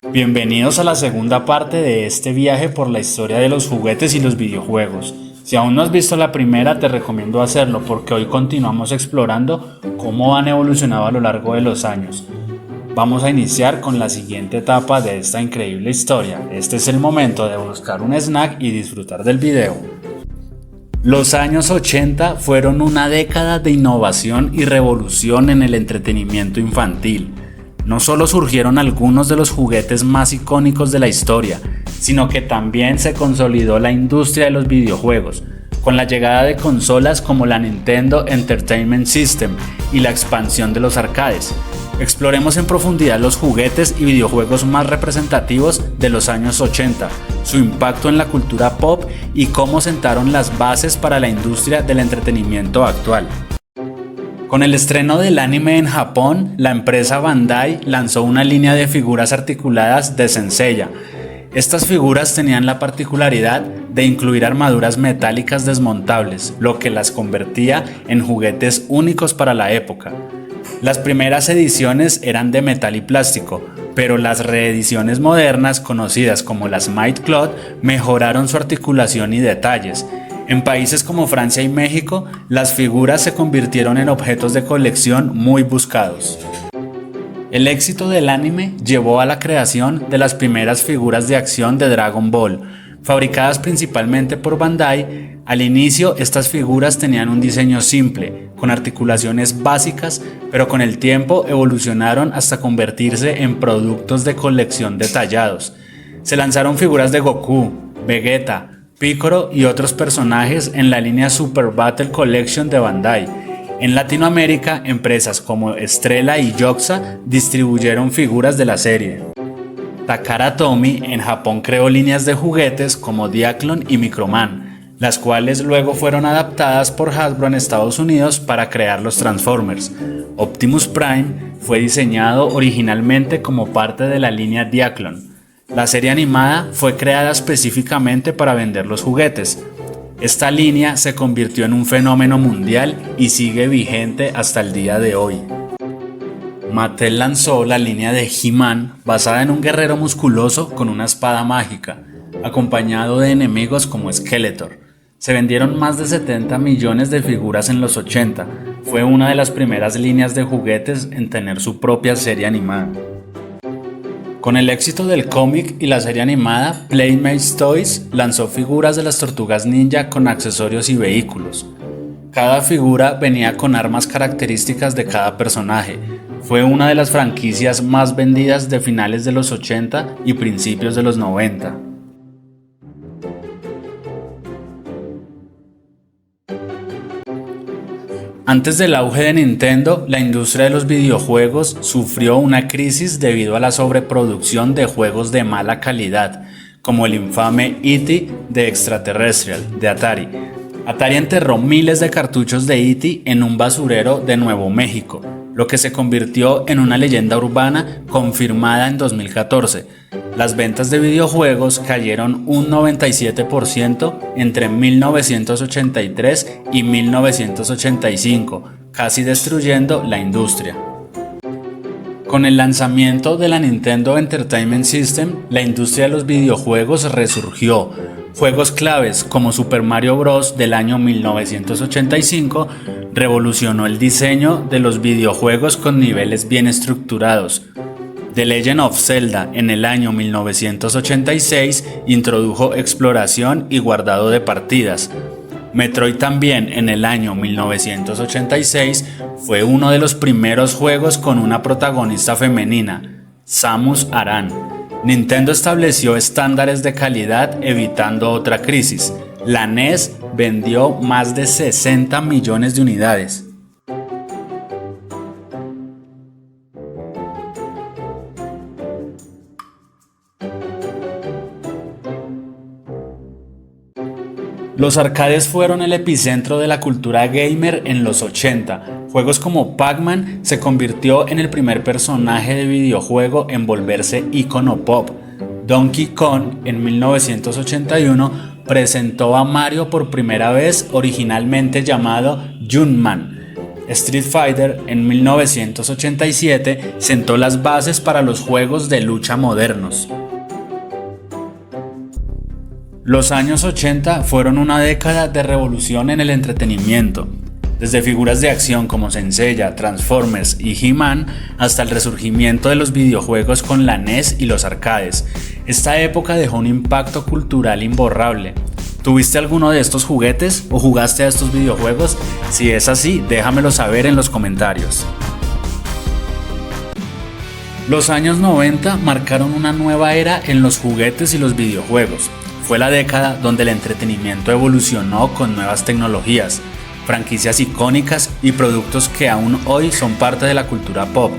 Bienvenidos a la segunda parte de este viaje por la historia de los juguetes y los videojuegos. Si aún no has visto la primera, te recomiendo hacerlo porque hoy continuamos explorando cómo han evolucionado a lo largo de los años. Vamos a iniciar con la siguiente etapa de esta increíble historia. Este es el momento de buscar un snack y disfrutar del video. Los años 80 fueron una década de innovación y revolución en el entretenimiento infantil. No solo surgieron algunos de los juguetes más icónicos de la historia, sino que también se consolidó la industria de los videojuegos, con la llegada de consolas como la Nintendo Entertainment System y la expansión de los arcades. Exploremos en profundidad los juguetes y videojuegos más representativos de los años 80, su impacto en la cultura pop y cómo sentaron las bases para la industria del entretenimiento actual. Con el estreno del anime en Japón, la empresa Bandai lanzó una línea de figuras articuladas de Saint-Seiya. Estas figuras tenían la particularidad de incluir armaduras metálicas desmontables, lo que las convertía en juguetes únicos para la época. Las primeras ediciones eran de metal y plástico, pero las reediciones modernas, conocidas como las Might Cloth, mejoraron su articulación y detalles. En países como Francia y México, las figuras se convirtieron en objetos de colección muy buscados. El éxito del anime llevó a la creación de las primeras figuras de acción de Dragon Ball, fabricadas principalmente por Bandai. Al inicio, estas figuras tenían un diseño simple, con articulaciones básicas, pero con el tiempo evolucionaron hasta convertirse en productos de colección detallados. Se lanzaron figuras de Goku, Vegeta, Piccolo y otros personajes en la línea Super Battle Collection de Bandai. En Latinoamérica, empresas como Estrella y Yoxa distribuyeron figuras de la serie. Takara Tomy en Japón creó líneas de juguetes como Diaclone y Microman, las cuales luego fueron adaptadas por Hasbro en Estados Unidos para crear los Transformers. Optimus Prime fue diseñado originalmente como parte de la línea Diaclone. La serie animada fue creada específicamente para vender los juguetes. Esta línea se convirtió en un fenómeno mundial y sigue vigente hasta el día de hoy. Mattel lanzó la línea de He-Man, basada en un guerrero musculoso con una espada mágica, acompañado de enemigos como Skeletor. Se vendieron más de 70 millones de figuras en los 80. Fue una de las primeras líneas de juguetes en tener su propia serie animada. Con el éxito del cómic y la serie animada, Playmates Toys lanzó figuras de las Tortugas Ninja con accesorios y vehículos. Cada figura venía con armas características de cada personaje. Fue una de las franquicias más vendidas de finales de los 80 y principios de los 90. Antes del auge de Nintendo, la industria de los videojuegos sufrió una crisis debido a la sobreproducción de juegos de mala calidad, como el infame E.T. de Extraterrestrial de Atari. Atari enterró miles de cartuchos de E.T. en un basurero de Nuevo México, lo que se convirtió en una leyenda urbana confirmada en 2014. Las ventas de videojuegos cayeron un 97% entre 1983 y 1985, casi destruyendo la industria. Con el lanzamiento de la Nintendo Entertainment System, la industria de los videojuegos resurgió. Juegos claves como Super Mario Bros. Del año 1985 revolucionó el diseño de los videojuegos con niveles bien estructurados. The Legend of Zelda en el año 1986 introdujo exploración y guardado de partidas. Metroid también en el año 1986 fue uno de los primeros juegos con una protagonista femenina, Samus Aran. Nintendo estableció estándares de calidad evitando otra crisis. La NES vendió más de 60 millones de unidades. Los arcades fueron el epicentro de la cultura gamer en los 80. Juegos como Pac-Man se convirtió en el primer personaje de videojuego en volverse ícono pop. Donkey Kong en 1981 presentó a Mario por primera vez, originalmente llamado Jumpman. Street Fighter en 1987 sentó las bases para los juegos de lucha modernos. Los años 80 fueron una década de revolución en el entretenimiento, desde figuras de acción como Senseiya, Transformers y He-Man hasta el resurgimiento de los videojuegos con la NES y los arcades. Esta época dejó un impacto cultural imborrable. ¿Tuviste alguno de estos juguetes o jugaste a estos videojuegos? Si es así, déjamelo saber en los comentarios. Los años 90 marcaron una nueva era en los juguetes y los videojuegos. Fue la década donde el entretenimiento evolucionó con nuevas tecnologías, franquicias icónicas y productos que aún hoy son parte de la cultura pop.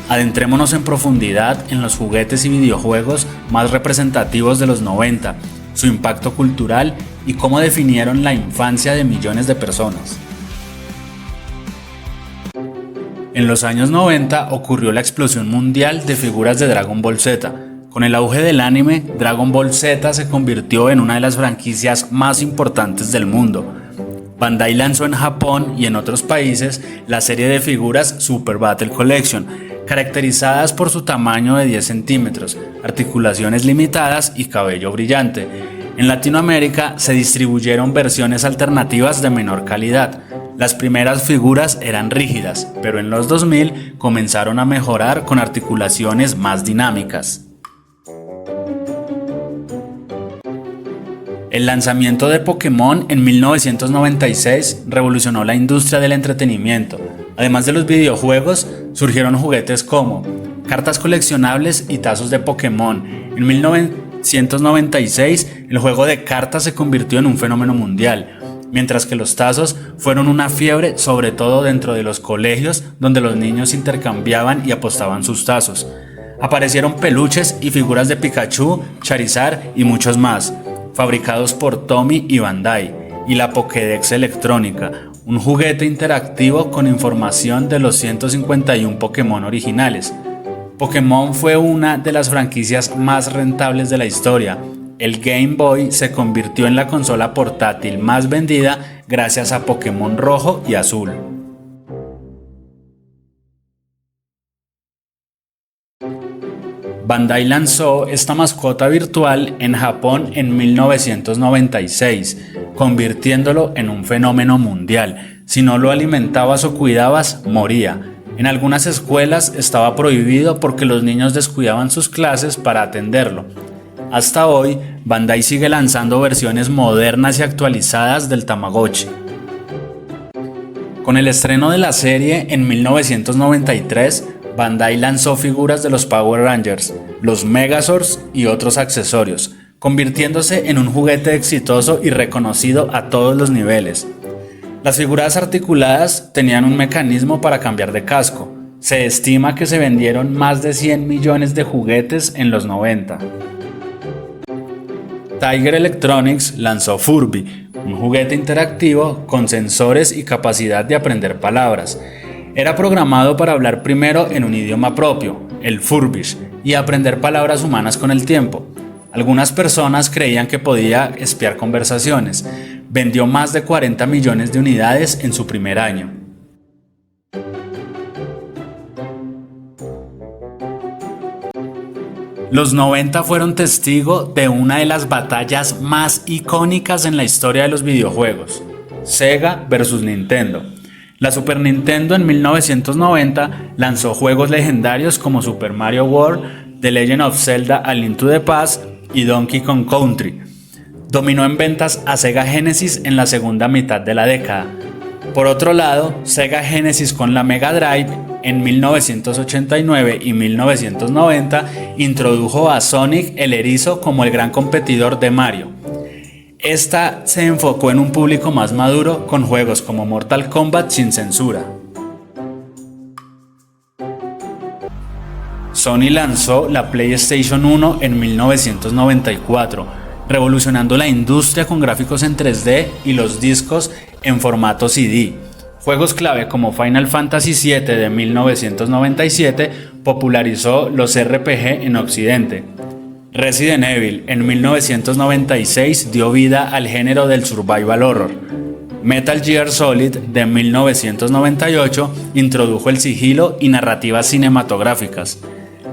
Adentrémonos en profundidad en los juguetes y videojuegos más representativos de los 90, su impacto cultural y cómo definieron la infancia de millones de personas. En los años 90 ocurrió la explosión mundial de figuras de Dragon Ball Z. Con el auge del anime, Dragon Ball Z se convirtió en una de las franquicias más importantes del mundo. Bandai lanzó en Japón y en otros países la serie de figuras Super Battle Collection, caracterizadas por su tamaño de 10 centímetros, articulaciones limitadas y cabello brillante. En Latinoamérica se distribuyeron versiones alternativas de menor calidad. Las primeras figuras eran rígidas, pero en los 2000 comenzaron a mejorar con articulaciones más dinámicas. El lanzamiento de Pokémon en 1996 revolucionó la industria del entretenimiento. Además de los videojuegos, surgieron juguetes como cartas coleccionables y tazos de Pokémon. En 1996, el juego de cartas se convirtió en un fenómeno mundial, mientras que los tazos fueron una fiebre, sobre todo dentro de los colegios, donde los niños intercambiaban y apostaban sus tazos. Aparecieron peluches y figuras de Pikachu, Charizard y muchos más, fabricados por Tomy y Bandai, y la Pokédex electrónica, un juguete interactivo con información de los 151 Pokémon originales. Pokémon fue una de las franquicias más rentables de la historia. El Game Boy se convirtió en la consola portátil más vendida gracias a Pokémon Rojo y Azul. Bandai lanzó esta mascota virtual en Japón en 1996, convirtiéndolo en un fenómeno mundial. Si no lo alimentabas o cuidabas, moría. En algunas escuelas estaba prohibido porque los niños descuidaban sus clases para atenderlo. Hasta hoy, Bandai sigue lanzando versiones modernas y actualizadas del Tamagotchi. Con el estreno de la serie en 1993, Bandai lanzó figuras de los Power Rangers, los Megazords y otros accesorios, convirtiéndose en un juguete exitoso y reconocido a todos los niveles. Las figuras articuladas tenían un mecanismo para cambiar de casco. Se estima que se vendieron más de 100 millones de juguetes en los 90. Tiger Electronics lanzó Furby, un juguete interactivo con sensores y capacidad de aprender palabras. Era programado para hablar primero en un idioma propio, el Furbish, y aprender palabras humanas con el tiempo. Algunas personas creían que podía espiar conversaciones. Vendió más de 40 millones de unidades en su primer año. Los 90 fueron testigo de una de las batallas más icónicas en la historia de los videojuegos: Sega versus Nintendo. La Super Nintendo en 1990 lanzó juegos legendarios como Super Mario World, The Legend of Zelda: A Link to the Past y Donkey Kong Country. Dominó en ventas a Sega Genesis en la segunda mitad de la década. Por otro lado, Sega Genesis con la Mega Drive en 1989 y 1990 introdujo a Sonic el Erizo como el gran competidor de Mario. Esta se enfocó en un público más maduro con juegos como Mortal Kombat sin censura. Sony lanzó la PlayStation 1 en 1994, revolucionando la industria con gráficos en 3D y los discos en formato CD. Juegos clave como Final Fantasy VII de 1997 popularizó los RPG en Occidente. Resident Evil en 1996 dio vida al género del survival horror. Metal Gear Solid de 1998 introdujo el sigilo y narrativas cinematográficas.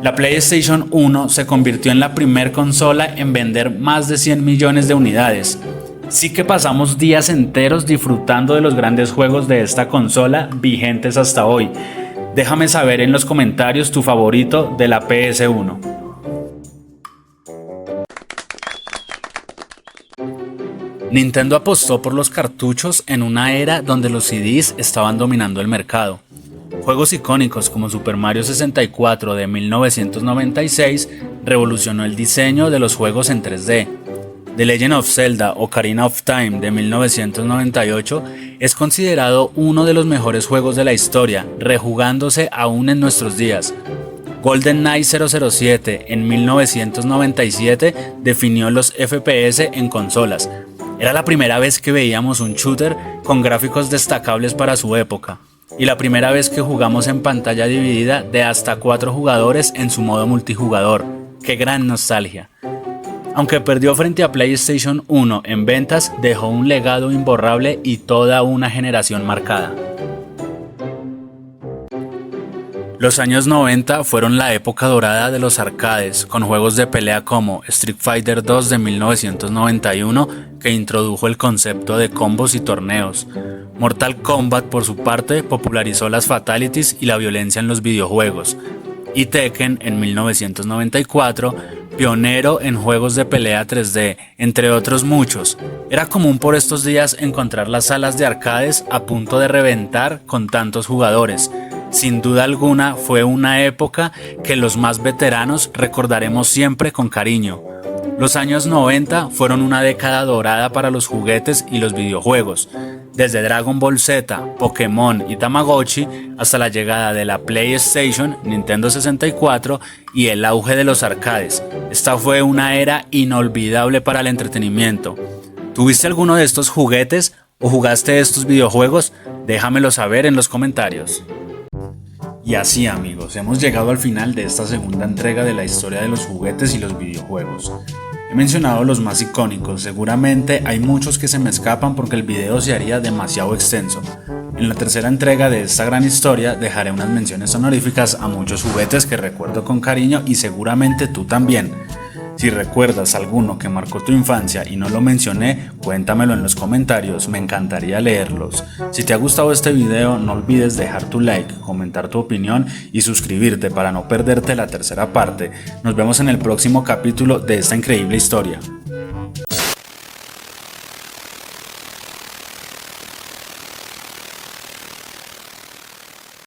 La PlayStation 1 se convirtió en la primer consola en vender más de 100 millones de unidades. Sí que pasamos días enteros disfrutando de los grandes juegos de esta consola vigentes hasta hoy. Déjame saber en los comentarios tu favorito de la PS1. Nintendo apostó por los cartuchos en una era donde los CDs estaban dominando el mercado. Juegos icónicos como Super Mario 64 de 1996 revolucionó el diseño de los juegos en 3D. The Legend of Zelda Ocarina of Time de 1998 es considerado uno de los mejores juegos de la historia, rejugándose aún en nuestros días. GoldenEye 007 en 1997 definió los FPS en consolas. Era la primera vez que veíamos un shooter con gráficos destacables para su época, y la primera vez que jugamos en pantalla dividida de hasta 4 jugadores en su modo multijugador. ¡Qué gran nostalgia! Aunque perdió frente a PlayStation 1 en ventas, dejó un legado imborrable y toda una generación marcada. Los años 90 fueron la época dorada de los arcades, con juegos de pelea como Street Fighter 2 de 1991, que introdujo el concepto de combos y torneos. Mortal Kombat, por su parte, popularizó las fatalities y la violencia en los videojuegos. Y Tekken, en 1994, pionero en juegos de pelea 3D, entre otros muchos. Era común por estos días encontrar las salas de arcades a punto de reventar con tantos jugadores. Sin duda alguna fue una época que los más veteranos recordaremos siempre con cariño. Los años 90 fueron una década dorada para los juguetes y los videojuegos. Desde Dragon Ball Z, Pokémon y Tamagotchi hasta la llegada de la PlayStation, Nintendo 64 y el auge de los arcades. Esta fue una era inolvidable para el entretenimiento. ¿Tuviste alguno de estos juguetes o jugaste estos videojuegos? Déjamelo saber en los comentarios. Y así, amigos, hemos llegado al final de esta segunda entrega de la historia de los juguetes y los videojuegos. He mencionado los más icónicos, seguramente hay muchos que se me escapan porque el video se haría demasiado extenso. En la tercera entrega de esta gran historia dejaré unas menciones honoríficas a muchos juguetes que recuerdo con cariño y seguramente tú también. Si recuerdas alguno que marcó tu infancia y no lo mencioné, cuéntamelo en los comentarios, me encantaría leerlos. Si te ha gustado este video, no olvides dejar tu like, comentar tu opinión y suscribirte para no perderte la tercera parte. Nos vemos en el próximo capítulo de esta increíble historia.